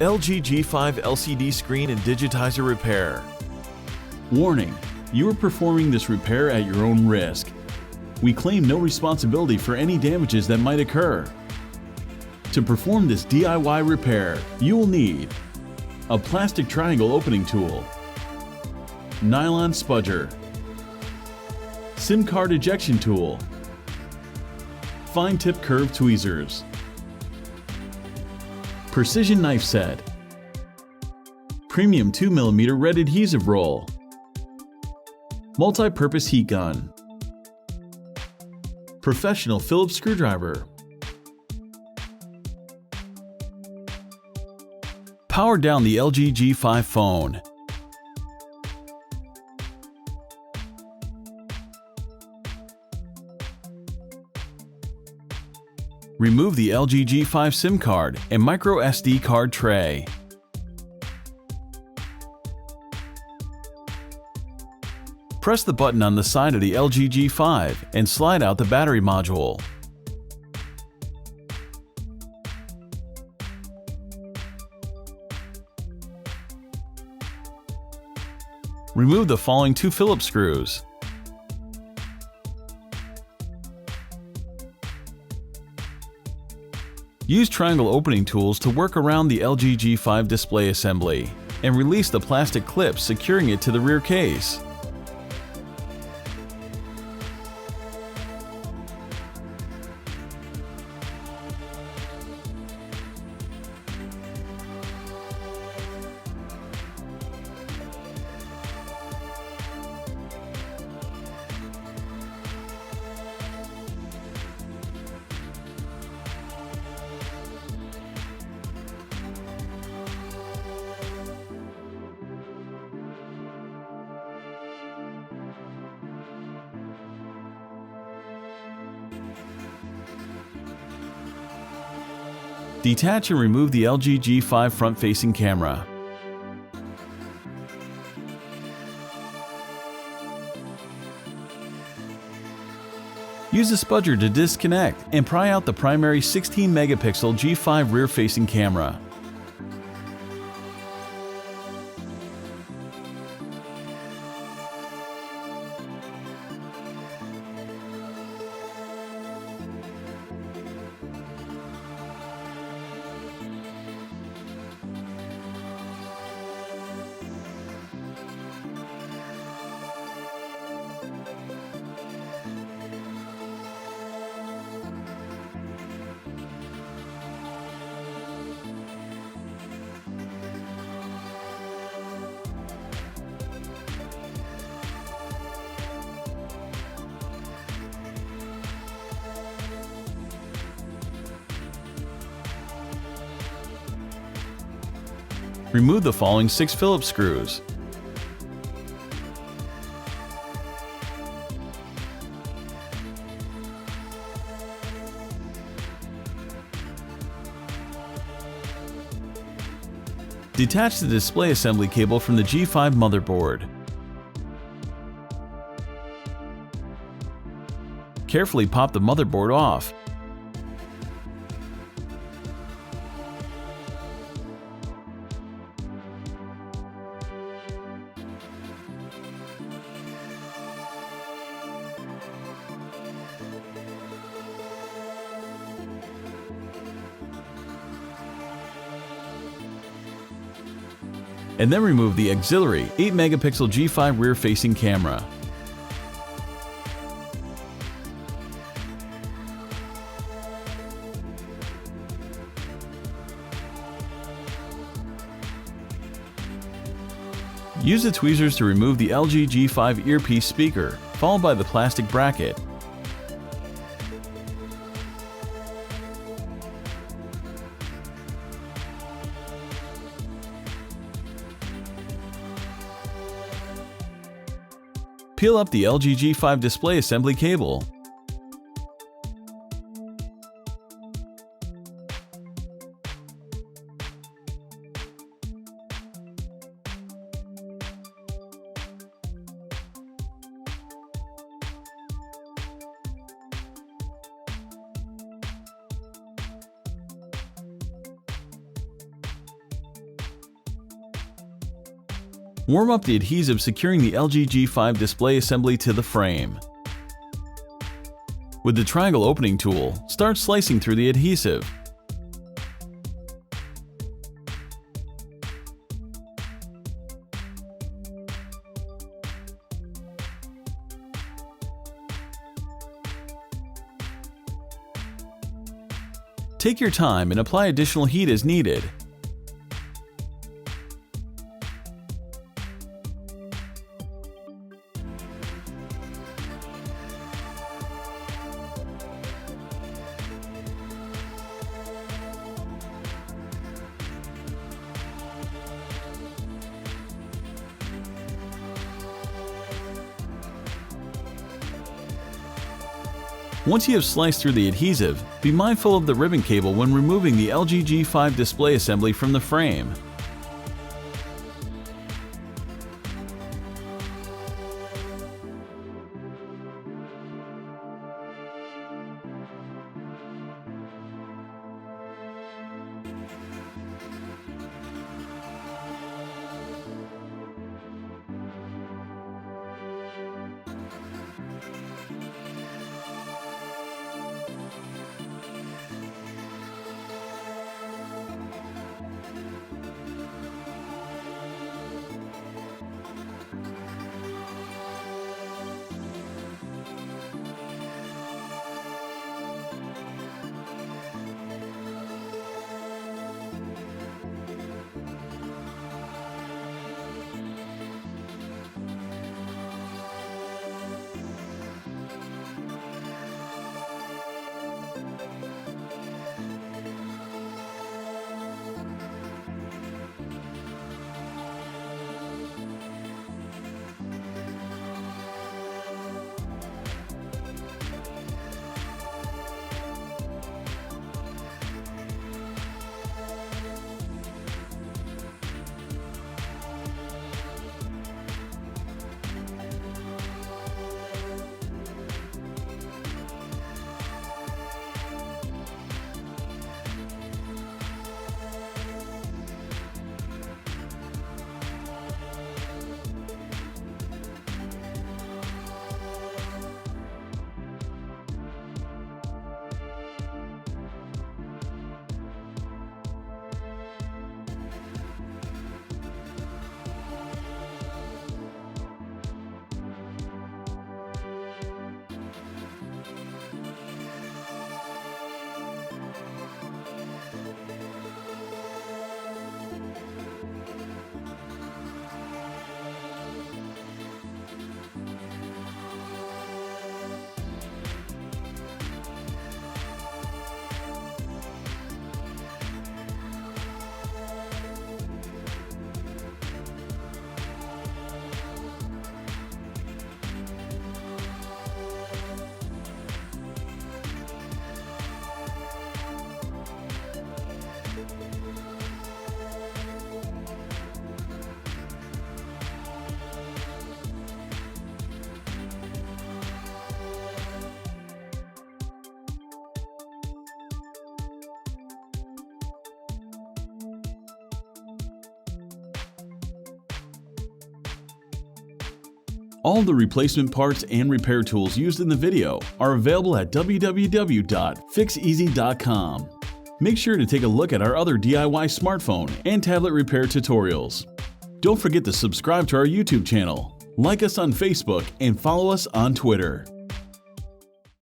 LG G5 LCD screen and digitizer repair. Warning: you are performing this repair at your own risk. We claim no responsibility for any damages that might occur. To perform this DIY repair, you will need a plastic triangle opening tool, nylon spudger, SIM card ejection tool, fine tip curved tweezers, precision knife set, premium 2mm red adhesive roll, multi-purpose heat gun, professional Phillips screwdriver, power down the LG G5 phone. Remove the LG G5 SIM card and microSD card tray. Press the button on the side of the LG G5 and slide out the battery module. Remove the following two Phillips screws. Use triangle opening tools to work around the LG G5 display assembly and release the plastic clips securing it to the rear case. Detach and remove the LG G5 front-facing camera. Use a spudger to disconnect and pry out the primary 16-megapixel G5 rear-facing camera. Remove the following 6 Phillips screws. Detach the display assembly cable from the G5 motherboard. Carefully pop the motherboard off. And then remove the auxiliary 8-megapixel G5 rear-facing camera. Use the tweezers to remove the LG G5 earpiece speaker, followed by the plastic bracket. Peel up the LG G5 display assembly cable. Warm up the adhesive securing the LG G5 display assembly to the frame. With the triangle opening tool, start slicing through the adhesive. Take your time and apply additional heat as needed. Once you have sliced through the adhesive, be mindful of the ribbon cable when removing the LG G5 display assembly from the frame. All the replacement parts and repair tools used in the video are available at www.Fixez.com. Make sure to take a look at our other DIY smartphone and tablet repair tutorials. Don't forget to subscribe to our YouTube channel, like us on Facebook, and follow us on Twitter.